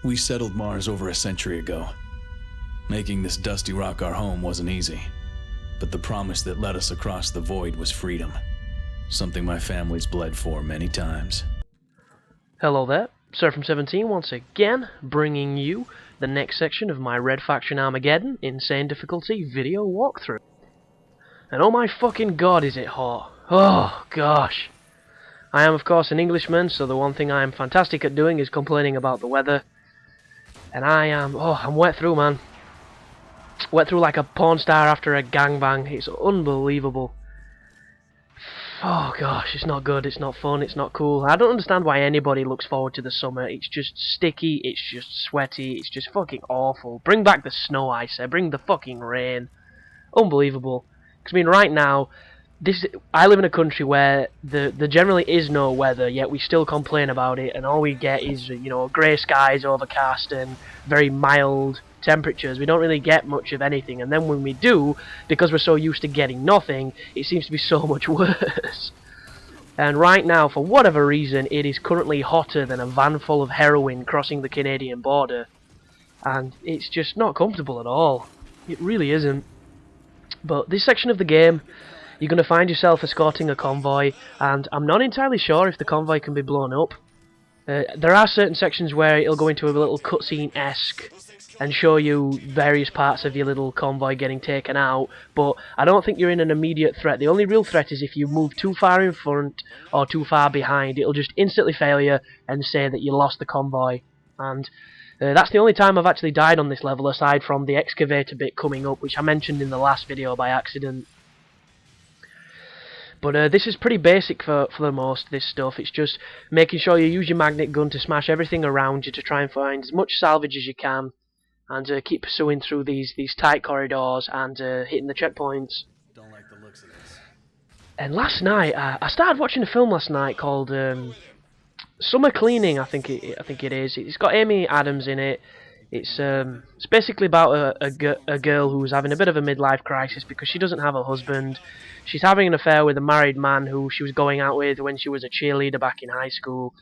We settled Mars over a century ago. Making this dusty rock our home wasn't easy, but the promise that led us across the void was freedom. Something my family's bled for many times. Hello there, Sir from 17 once again, bringing you the next section of my Red Faction Armageddon Insane Difficulty video walkthrough. And oh my fucking god is it hot. Oh gosh. I am of course an Englishman, so the one thing I am fantastic at doing is complaining about the weather. And I'm wet through, man. Wet through like a porn star after a gangbang. It's unbelievable. Oh gosh, it's not good, it's not fun, it's not cool. I don't understand why anybody looks forward to the summer. It's just sticky, it's just sweaty, it's just fucking awful. Bring back the snow, I say. Bring the fucking rain. Unbelievable. Because I mean, right now, I live in a country where there generally is no weather, yet we still complain about it, and all we get is, you know, grey skies, overcast, and very mild temperatures. We don't really get much of anything, and then when we do, because we're so used to getting nothing, it seems to be so much worse. And right now, for whatever reason, it is currently hotter than a van full of heroin crossing the Canadian border, and it's just not comfortable at all. It really isn't. But this section of the game, you're going to find yourself escorting a convoy, and I'm not entirely sure if the convoy can be blown up. There are certain sections where it'll go into a little cutscene-esque and show you various parts of your little convoy getting taken out, but I don't think you're in an immediate threat. The only real threat is if you move too far in front or too far behind. It'll just instantly fail you and say that you lost the convoy. And that's the only time I've actually died on this level, aside from the excavator bit coming up, which I mentioned in the last video by accident. But this is pretty basic for the most, this stuff. It's just making sure you use your magnet gun to smash everything around you to try and find as much salvage as you can, and keep pursuing through these tight corridors and hitting the checkpoints. Don't like the looks of this. And last night, I started watching a film last night called Summer Cleaning, I think it is. It's got Amy Adams in it. It's basically about a girl who's having a bit of a midlife crisis because she doesn't have a husband. She's having an affair with a married man who she was going out with when she was a cheerleader back in high school.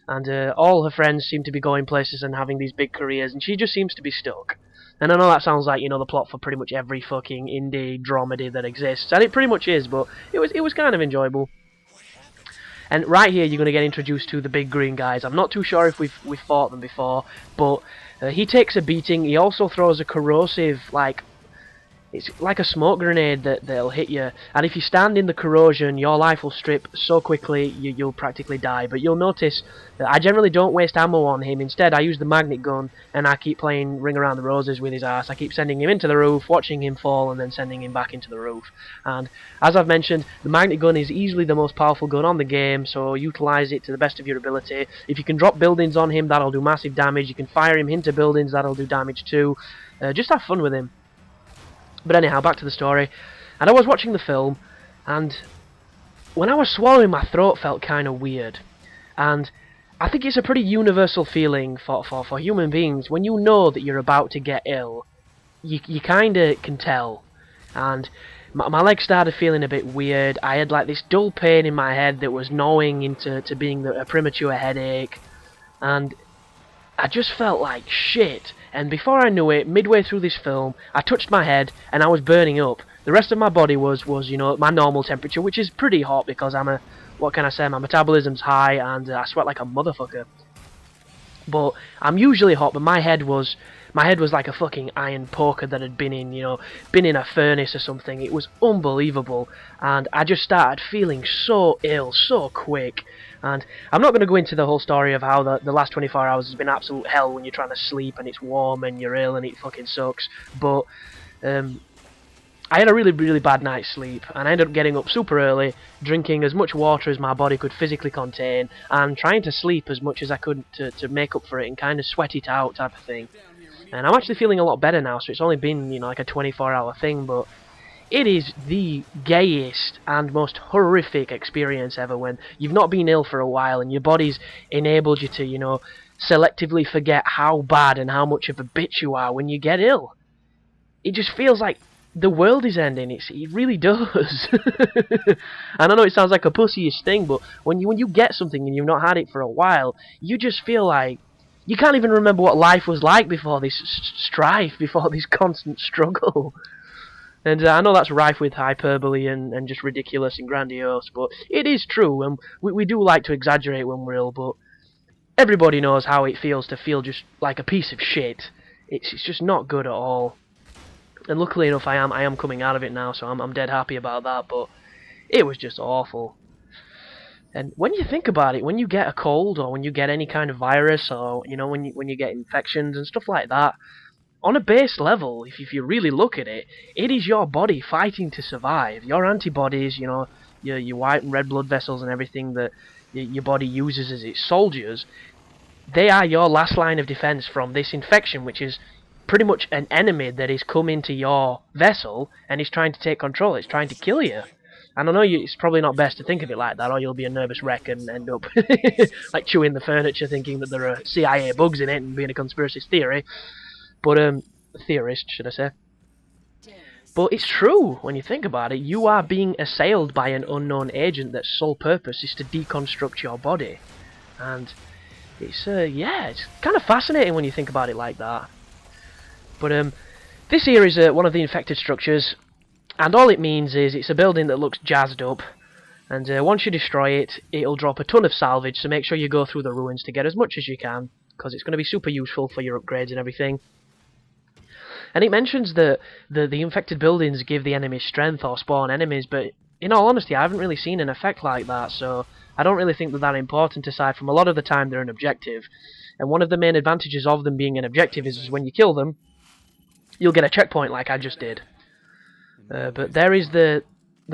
And all her friends seem to be going places and having these big careers, and she just seems to be stuck. And I know that sounds like, you know, the plot for pretty much every fucking indie dramedy that exists, and it pretty much is, but it was kind of enjoyable. And right here, you're going to get introduced to the big green guys. I'm not too sure if we've fought them before, but he takes a beating. He also throws a corrosive, it's like a smoke grenade that'll hit you, and if you stand in the corrosion, your life will strip so quickly you'll practically die. But you'll notice that I generally don't waste ammo on him. Instead, I use the magnet gun, and I keep playing Ring Around the Roses with his ass. I keep sending him into the roof, watching him fall, and then sending him back into the roof. And as I've mentioned, the magnet gun is easily the most powerful gun on the game, so utilize it to the best of your ability. If you can drop buildings on him, that'll do massive damage. You can fire him into buildings, that'll do damage too. Just have fun with him. But anyhow, back to the story. And I was watching the film, and when I was swallowing, my throat felt kind of weird. And I think it's a pretty universal feeling for human beings. When you know that you're about to get ill, you kind of can tell. And my legs started feeling a bit weird. I had like this dull pain in my head that was gnawing into being a premature headache. And I just felt like shit. And before I knew it, midway through this film, I touched my head and I was burning up. The rest of my body was you know, my normal temperature, which is pretty hot because what can I say, my metabolism's high and I sweat like a motherfucker. But I'm usually hot, but my head was like a fucking iron poker that had been in a furnace or something. It was unbelievable, and I just started feeling so ill so quick. And I'm not going to go into the whole story of how the last 24 hours has been absolute hell when you're trying to sleep and it's warm and you're ill and it fucking sucks. But I had a really, really bad night's sleep, and I ended up getting up super early, drinking as much water as my body could physically contain, and trying to sleep as much as I could to make up for it and kind of sweat it out type of thing. And I'm actually feeling a lot better now, so it's only been, you know, like a 24-hour thing, but it is the gayest and most horrific experience ever when you've not been ill for a while and your body's enabled you to, you know, selectively forget how bad and how much of a bitch you are when you get ill. It just feels like the world is ending. It really does. And I know it sounds like a pussyish thing, but when you get something and you've not had it for a while, you just feel like You can't even remember what life was like before this strife, before this constant struggle. And I know that's rife with hyperbole and just ridiculous and grandiose, but it is true, and we do like to exaggerate when we're ill, but everybody knows how it feels to feel just like a piece of shit. It's just not good at all. And luckily enough, I am coming out of it now, so I'm dead happy about that, but it was just awful. And when you think about it, when you get a cold, or when you get any kind of virus, or, you know, when you get infections and stuff like that, on a base level, if you really look at it, it is your body fighting to survive. Your antibodies, you know, your white and red blood vessels and everything that your body uses as its soldiers, they are your last line of defense from this infection, which is pretty much an enemy that is come into your vessel and is trying to take control. It's trying to kill you. And I know it's probably not best to think of it like that, or you'll be a nervous wreck and end up like chewing the furniture, thinking that there are CIA bugs in it and being a conspiracy theory. But theorist, should I say? But it's true when you think about it. You are being assailed by an unknown agent that's sole purpose is to deconstruct your body, and it's yeah, it's kind of fascinating when you think about it like that. But this here is one of the infected structures. And all it means is it's a building that looks jazzed up, and once you destroy it, it'll drop a ton of salvage, so make sure you go through the ruins to get as much as you can, because it's going to be super useful for your upgrades and everything. And it mentions that the infected buildings give the enemy strength or spawn enemies, but in all honesty, I haven't really seen an effect like that, so I don't really think that that's important, aside from a lot of the time they're an objective. And one of the main advantages of them being an objective is when you kill them, you'll get a checkpoint like I just did. But there is the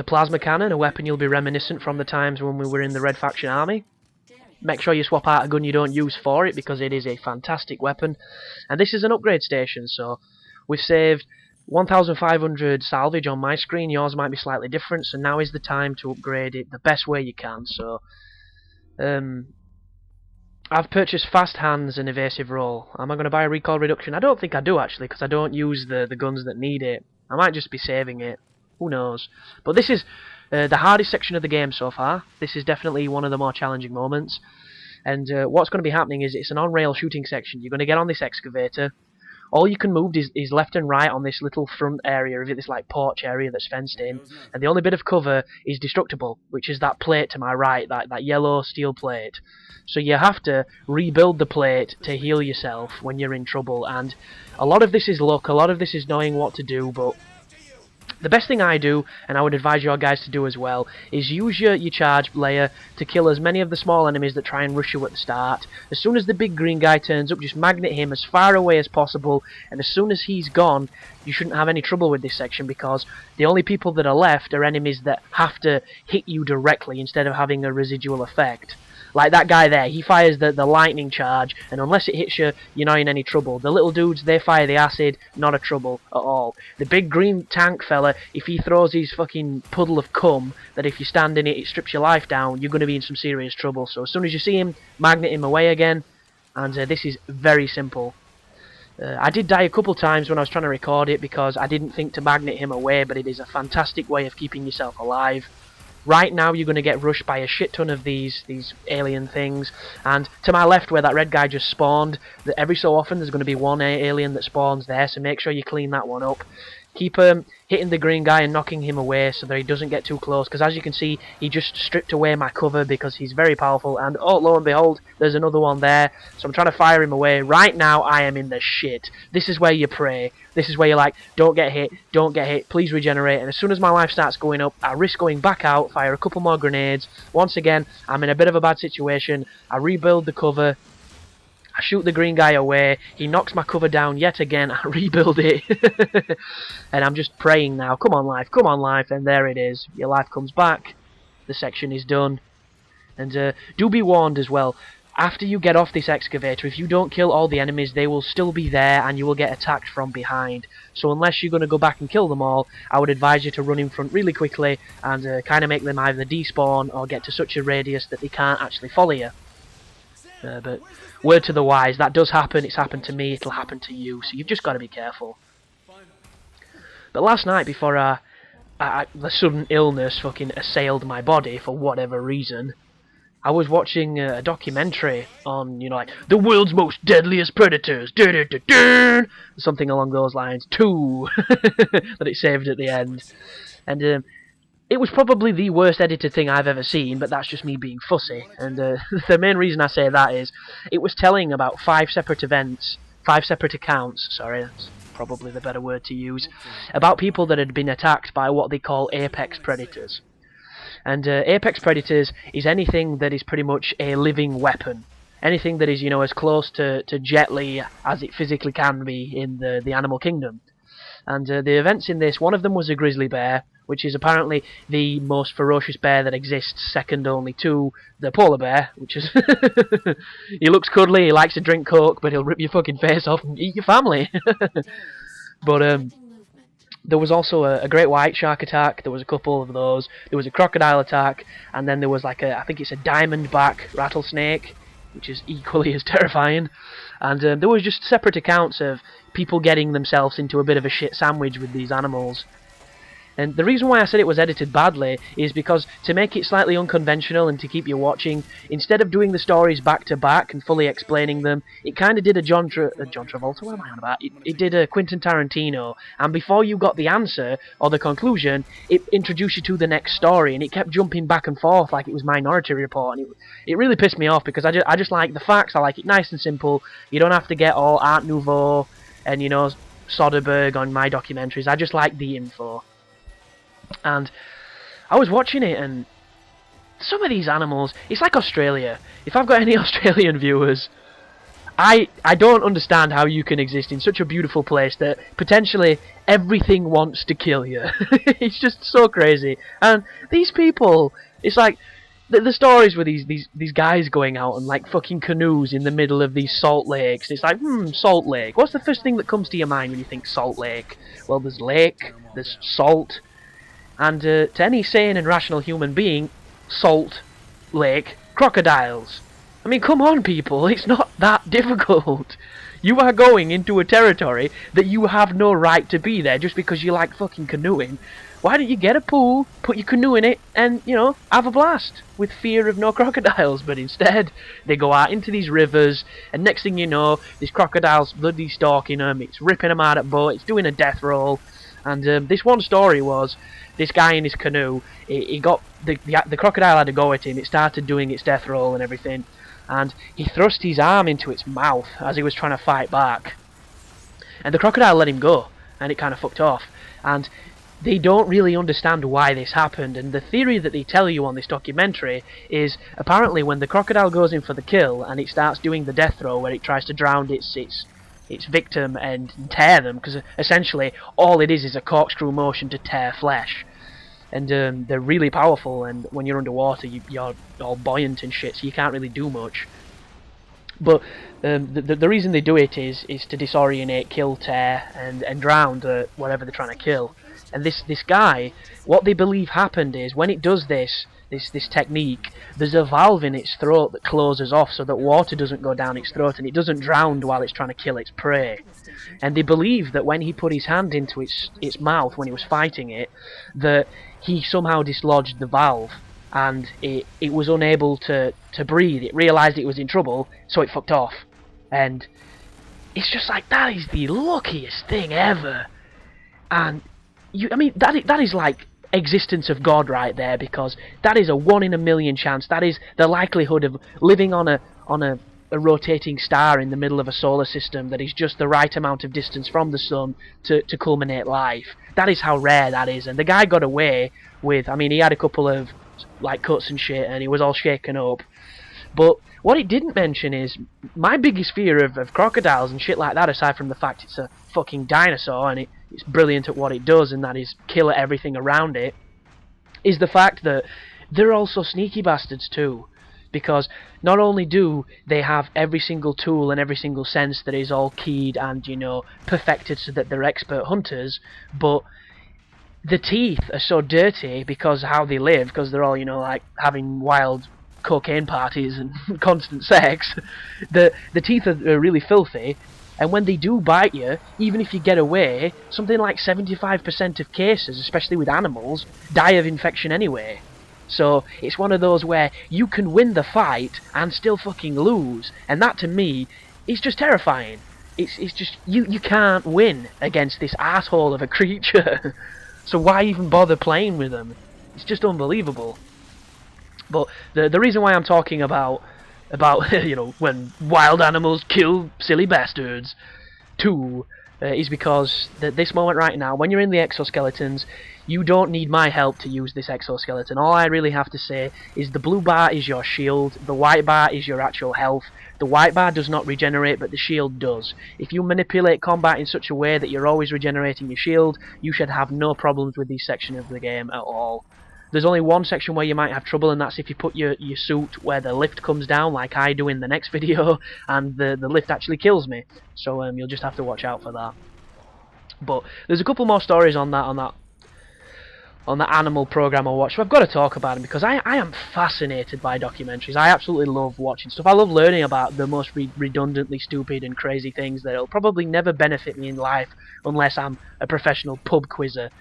plasma cannon, a weapon you'll be reminiscent from the times when we were in the Red Faction army. Make sure you swap out a gun you don't use for it, because it is a fantastic weapon. And this is an upgrade station, so we've saved 1,500 salvage on my screen. Yours might be slightly different, so now is the time to upgrade it the best way you can. So I've purchased fast hands and evasive roll. Am I going to buy a recoil reduction? I don't think I do, actually, because I don't use the guns that need it. I might just be saving it. Who knows? But this is the hardest section of the game so far. This is definitely one of the more challenging moments. And what's going to be happening is it's an on-rail shooting section. You're going to get on this excavator. All you can move is left and right on this little front area of it, this like porch area that's fenced in. And the only bit of cover is destructible, which is that plate to my right, that yellow steel plate. So you have to rebuild the plate to heal yourself when you're in trouble. And a lot of this is luck, a lot of this is knowing what to do, but the best thing I do, and I would advise your guys to do as well, is use your charge layer to kill as many of the small enemies that try and rush you at the start. As soon as the big green guy turns up, just magnet him as far away as possible, and as soon as he's gone, you shouldn't have any trouble with this section, because the only people that are left are enemies that have to hit you directly instead of having a residual effect. Like that guy there, he fires the lightning charge, and unless it hits you, you're not in any trouble. The little dudes, they fire the acid, not a trouble at all. The big green tank fella, if he throws his fucking puddle of cum, that if you stand in it, it strips your life down, you're going to be in some serious trouble. So as soon as you see him, magnet him away again, and this is very simple. I did die a couple times when I was trying to record it, because I didn't think to magnet him away, but it is a fantastic way of keeping yourself alive. Right now you're going to get rushed by a shit ton of these alien things, and to my left where that red guy just spawned, every so often there's going to be one alien that spawns there, so make sure you clean that one up. Keep hitting the green guy and knocking him away so that he doesn't get too close, because as you can see, he just stripped away my cover because he's very powerful, and oh, lo and behold, there's another one there, so I'm trying to fire him away. Right now, I am in the shit. This is where you pray. This is where you're like, don't get hit, please regenerate, and as soon as my life starts going up, I risk going back out, fire a couple more grenades. Once again, I'm in a bit of a bad situation. I rebuild the cover. I shoot the green guy away, he knocks my cover down yet again, I rebuild it, and I'm just praying now, come on life, and there it is, your life comes back, the section is done. And do be warned as well, after you get off this excavator, if you don't kill all the enemies, they will still be there, and you will get attacked from behind. So unless you're going to go back and kill them all, I would advise you to run in front really quickly, and kind of make them either despawn, or get to such a radius that they can't actually follow you. But word to the wise, that does happen, it's happened to me, it'll happen to you, so you've just got to be careful. But last night, before the sudden illness fucking assailed my body for whatever reason, I was watching a documentary on, like, the world's most deadliest predators, something along those lines, 2, that it saved at the end. And it was probably the worst edited thing I've ever seen, but that's just me being fussy. And the main reason I say that is, it was telling about 5 separate events, 5 separate accounts, sorry, that's probably the better word to use, about people that had been attacked by what they call apex predators. And apex predators is anything that is pretty much a living weapon. Anything that is, as close to Jet Li as it physically can be in the animal kingdom. And the events in this, one of them was a grizzly bear, which is apparently the most ferocious bear that exists, second only to the polar bear, which is... he looks cuddly, he likes to drink coke, but he'll rip your fucking face off and eat your family. But there was also a great white shark attack, there was a couple of those, there was a crocodile attack, and then there was like I think it's a diamondback rattlesnake, which is equally as terrifying. And there was just separate accounts of people getting themselves into a bit of a shit sandwich with these animals. And the reason why I said it was edited badly is because to make it slightly unconventional and to keep you watching, instead of doing the stories back to back and fully explaining them, it kind of did a John Travolta, what am I on about? It did a Quentin Tarantino, and before you got the answer or the conclusion, it introduced you to the next story, and it kept jumping back and forth like it was Minority Report, and it really pissed me off because I just like the facts, I like it nice and simple, you don't have to get all Art Nouveau and, Soderbergh on my documentaries, I just like the info. And I was watching it, and some of these animals, it's like Australia. If I've got any Australian viewers, I don't understand how you can exist in such a beautiful place that potentially everything wants to kill you. It's just so crazy. And these people, it's like the stories with these guys going out on like fucking canoes in the middle of these salt lakes. It's like, salt lake. What's the first thing that comes to your mind when you think salt lake? Well, there's lake, there's salt. And to any sane and rational human being, salt, lake, crocodiles. I mean, come on, people, it's not that difficult. You are going into a territory that you have no right to be there just because you like fucking canoeing. Why don't you get a pool, put your canoe in it, and, have a blast with fear of no crocodiles? But instead, they go out into these rivers, and next thing you know, this crocodile's bloody stalking them, it's ripping them out at boat, it's doing a death roll. And this one story was, this guy in his canoe, he got the crocodile had to go at him, it started doing its death roll and everything, and he thrust his arm into its mouth as he was trying to fight back. And the crocodile let him go, and it kind of fucked off. And they don't really understand why this happened, and the theory that they tell you on this documentary is apparently when the crocodile goes in for the kill and it starts doing the death roll where it tries to drown its victim and tear them, because essentially all it is a corkscrew motion to tear flesh. And they're really powerful, and when you're underwater you're all buoyant and shit, so you can't really do much. But the reason they do it is to disorientate, kill, tear, and drown whatever they're trying to kill. And this guy, what they believe happened is when it does this technique, there's a valve in its throat that closes off so that water doesn't go down its throat and it doesn't drown while it's trying to kill its prey. And they believe that when he put his hand into its mouth when he was fighting it, that he somehow dislodged the valve and it was unable to breathe. It realised it was in trouble, so it fucked off. And it's just like, that is the luckiest thing ever. And that is like existence of God right there, because that is a 1 in a million chance. That is the likelihood of living on a rotating star in the middle of a solar system that is just the right amount of distance from the sun to culminate life. That is how rare that is. And the guy got away with, he had a couple of like cuts and shit and he was all shaken up. But what it didn't mention is my biggest fear of crocodiles and shit like that, aside from the fact it's a fucking dinosaur and it's brilliant at what it does and that is kill at everything around it, is the fact that they're also sneaky bastards too. Because not only do they have every single tool and every single sense that is all keyed and, perfected so that they're expert hunters, but the teeth are so dirty because how they live, because they're all, like having wild cocaine parties and constant sex. The teeth are really filthy, and when they do bite you, even if you get away, something like 75% of cases, especially with animals, die of infection anyway. So it's one of those where you can win the fight and still fucking lose, and that to me is just terrifying. It's just you can't win against this asshole of a creature. So why even bother playing with them? It's just unbelievable. But the reason why I'm talking about you know, when wild animals kill silly bastards too, is because at this moment right now, when you're in the exoskeletons, you don't need my help to use this exoskeleton. All I really have to say is the blue bar is your shield, the white bar is your actual health. The white bar does not regenerate, but the shield does. If you manipulate combat in such a way that you're always regenerating your shield, you should have no problems with this section of the game at all. There's only one section where you might have trouble, and that's if you put your suit where the lift comes down, like I do in the next video, and the lift actually kills me. So you'll just have to watch out for that. But there's a couple more stories on that animal program I watched. So I've got to talk about them because I am fascinated by documentaries. I absolutely love watching stuff. I love learning about the most redundantly stupid and crazy things that'll probably never benefit me in life unless I'm a professional pub quizzer.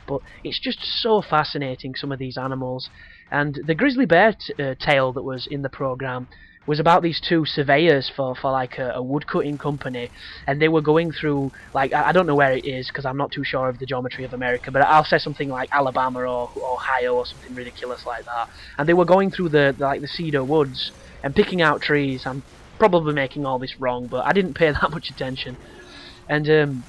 But it's just so fascinating, some of these animals. And the grizzly bear tale that was in the program was about these two surveyors for like a woodcutting company, and they were going through, like, I don't know where it is because I'm not too sure of the geometry of America, but I'll say something like Alabama or Ohio or something ridiculous like that. And they were going through the cedar woods and picking out trees. I'm probably making all this wrong, but I didn't pay that much attention. And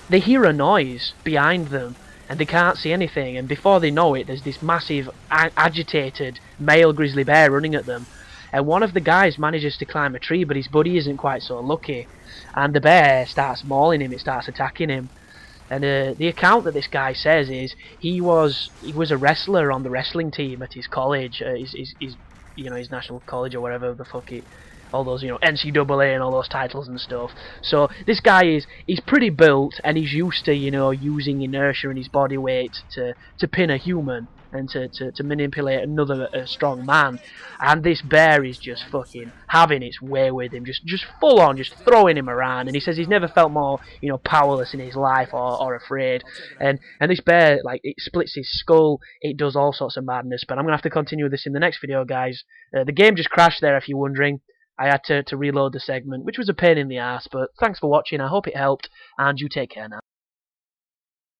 they hear a noise behind them, and they can't see anything, and before they know it, there's this massive agitated male grizzly bear running at them, and one of the guys manages to climb a tree, but his buddy isn't quite so lucky, and the bear starts mauling him, it starts attacking him. And the account that this guy says is he was a wrestler on the wrestling team at his college, his you know, his national college or whatever the fuck it, all those, you know, NCAA and all those titles and stuff. So this guy he's pretty built, and he's used to, you know, using inertia in his body weight to pin a human and to manipulate another strong man. And this bear is just fucking having its way with him, just full on, just throwing him around. And he says he's never felt more, you know, powerless in his life or afraid. And this bear, like, it splits his skull, it does all sorts of madness. But I'm gonna have to continue this in the next video, guys. The game just crashed there, if you're wondering. I had to reload the segment, which was a pain in the ass, but thanks for watching, I hope it helped, and you take care now.